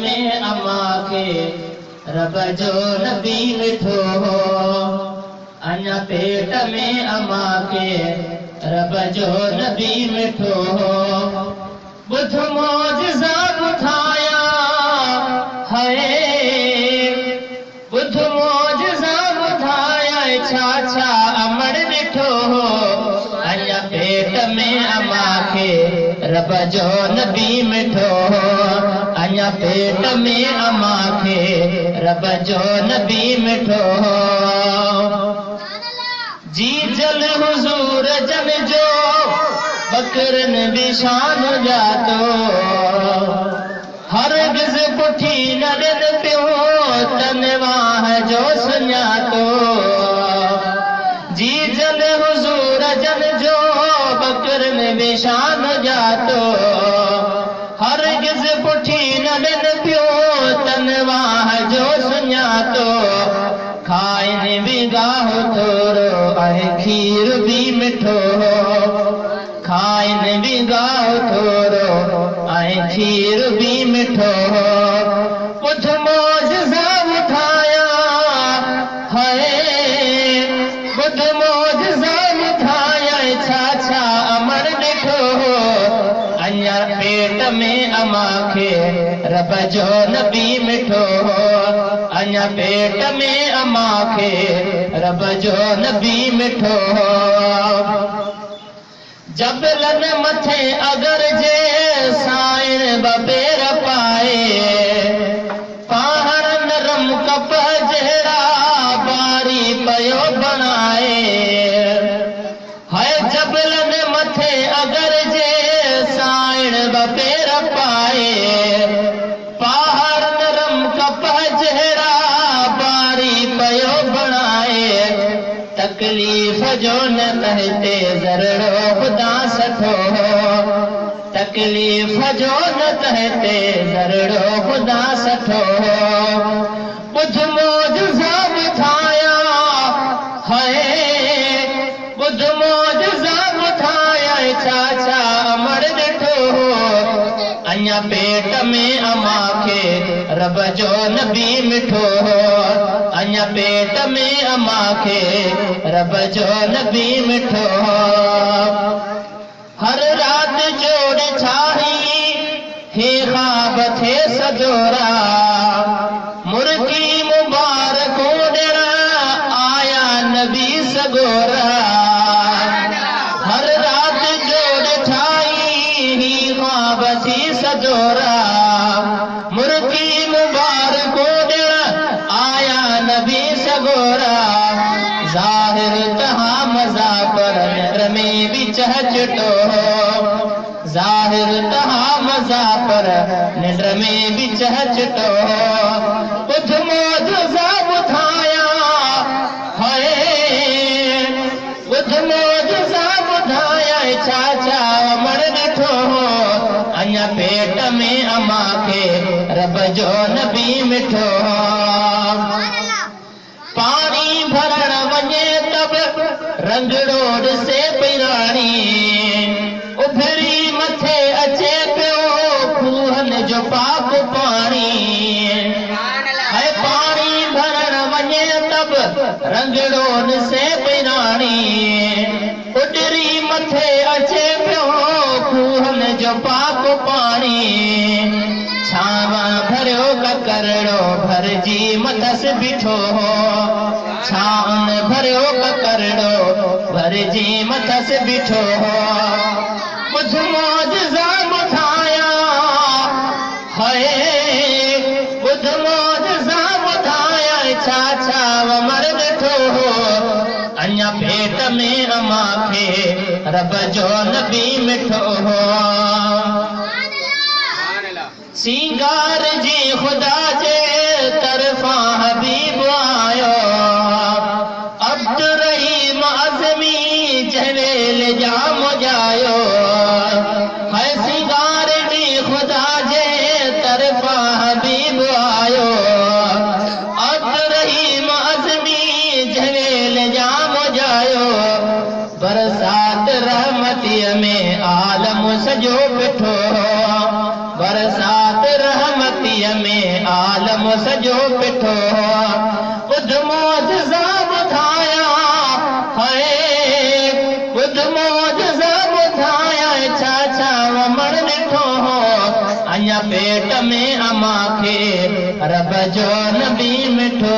में अमा के रब जो नबी मिठो हो अञा पेट में अमा के रब जो नबी मिठो हो बुध मौजज़ा ॿुधाया है बुध मौजज़ा ॿुधाया छा छा अमर ॾिठो हो अञा पेट में अमा के रब जो नबी मिठो हो अञा पेट में अमा के रब जो नबी मिठो हो जी जल हुजूर जन जो बकरन बिशान जातो हरगिज़ पुठी न ॾिन पियो तनवाह जो सुञातो जी जल हुजूर जन जो बकरन बिशान जातो हरगिज़ पुठी न ॾिन पियो तनवाह जो सुञातो खाइन भी गाहो थोरो आहे खीर भी मिठो हो खाइन भी गाहो थोरो आहे खीर भी मिठो हो बुध मौजज़ा ॿुधाया है बुध मौजज़ा ॿुधाया छा छा अमर ॾिठो हो अञा पेट में अमा के रब जो नबी मिठो हो अञा पेट में अमा के रब जो नबी मिठो हो जबलन मथे अगर जे साइण बबेर पाए पहाड़ नरम कप जहिड़ा बारी पयो बनाए है जबलन मथे अगर जे साइण बबेर पाए पहाड़ नरम कप जहिड़ा बारी पयो बनाए तकलीफ़ जो न कहते ज़रड़ो खुदा सठो हो तकलीफ़ जो न कहते ज़रड़ो खुदा सठो हो बुध मौजज़ा ॿुधाया है बुध मौजज़ा ॿुधाया छा छा अमर ॾिठो हो अञा पेट में अमा के रब जो नबी मिठो हो अञा पेट में अमा के रब जो नबी मिठो हो हर रात जोड़ छाही हे ख्वाब थे सजोरा मुर्गी मुबारको ॾिण आया नबी सगोरा हर रात जोड़ छाही ही ख्वाब थी सजोरा मुर्गी मुबारको ॾिण आया नबी सगोरा ज़ाहिर तहा मज़ा पर निर में भी चहचटो हो ज़ाहिर तहा मज़ा पर निर में भी चहचटो हो बुध मौजज़ा ॿुधाया है बुध मौजज़ा ॿुधाया छा छा अमर ॾिठो हो अञा पेट में अमा के रब जो नबी मिठो हो पानी भरण वञे तब रंगड़ोड़ से पिराणी उभरी मथे अचे पियो खूहन जो पाक पानी है पानी भरण वञे तब रंगड़ोड़ से पिराणी उडरी मथे अचे पियो खूहन जो पाक पानी छावा भरियो ककरड़ो भरजी मथस बिठो हो छावन भरियो ककरड़ो भरजी मथस बिठो हो बुध मौजज़ा ॿुधाया है बुध मौजज़ा ॿुधाया छा छा अमर ॾिठो हो अञा पेट में अमा के रब जो नबी मिठो हो सिंगार जी खुदा जे तरफा हबीब आयो अब्दुर्रहीम अज़मी जवेल जाम जायो है सिंगार जी खुदा जे तरफा हबीब आयो अब्दुर्रहीम अज़मी जवेल जाम जायो बरसात रहमतीअ में आलम सजो पिठो बरसात रहमतीअ में आलम सजो पिठो ॿुध मौजज़ा ॿुधाया हाय ॿुध मौजज़ा ॿुधाया छा छा वमण ॾिठो अञा पेट में अमा खे रब जो नबी मिठो